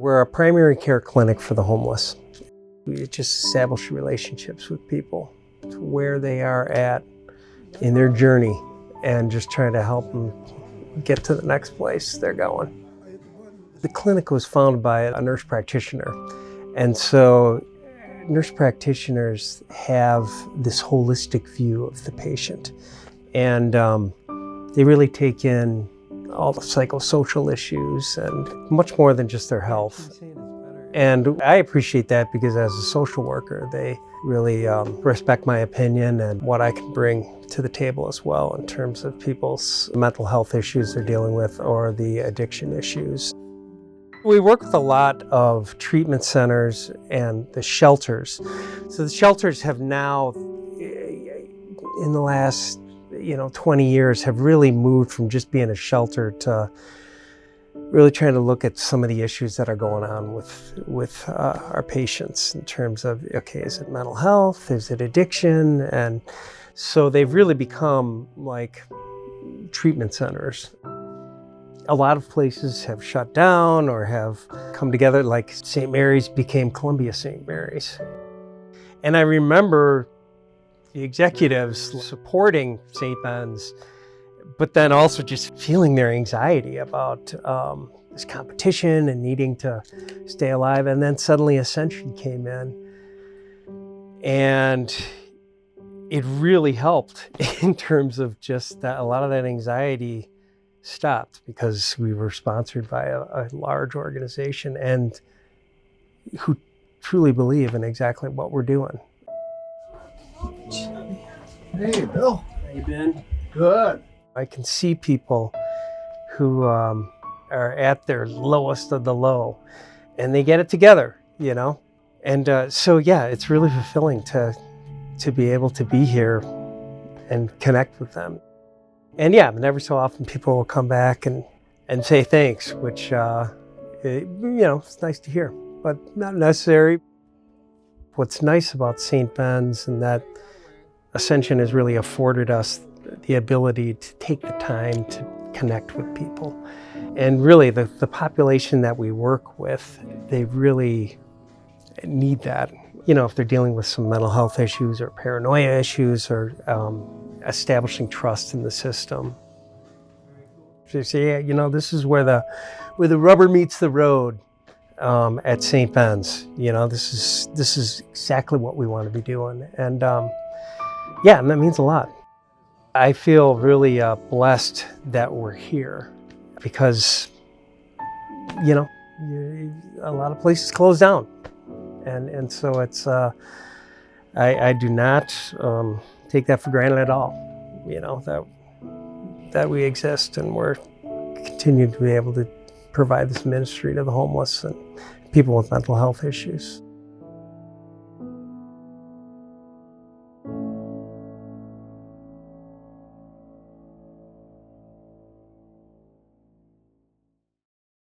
We're a primary care clinic for the homeless. We just establish relationships with people to where they are at in their journey and just try to help them get to the next place they're going. The clinic was founded by a nurse practitioner, and so nurse practitioners have this holistic view of the patient, and they really take in all the psychosocial issues and much more than just their health. And I appreciate that because as a social worker, they really respect my opinion and what I can bring to the table as well in terms of people's mental health issues they're dealing with or the addiction issues. We work with a lot of treatment centers and the shelters. So the shelters have now, in the last 20 years, have really moved from just being a shelter to really trying to look at some of the issues that are going on with our patients in terms of, okay, is it mental health? Is it addiction? And so they've really become like treatment centers. A lot of places have shut down or have come together, like St. Mary's became Columbia St. Mary's. And I remember the executives supporting St. Ben's, but then also just feeling their anxiety about this competition and needing to stay alive. And then suddenly Ascension came in, and it really helped in terms of just that. A lot of that anxiety stopped because we were sponsored by a large organization and who truly believe in exactly what we're doing. Hey, Bill. How you been? Good. I can see people who are at their lowest of the low, and they get it together, And so, yeah, it's really fulfilling to be able to be here and connect with them. And yeah, never so often people will come back and say thanks, which, it's nice to hear, but not necessary. What's nice about St. Ben's and that Ascension has really afforded us the ability to take the time to connect with people. And really the population that we work with, they really need that. If they're dealing with some mental health issues or paranoia issues or establishing trust in the system. So you say, yeah, this is where the rubber meets the road at St. Ben's. This is exactly what we want to be doing. And and that means a lot. I feel really blessed that we're here because, a lot of places close down. And so it's, I do not take that for granted at all, that we exist and we're continuing to be able to provide this ministry to the homeless and people with mental health issues.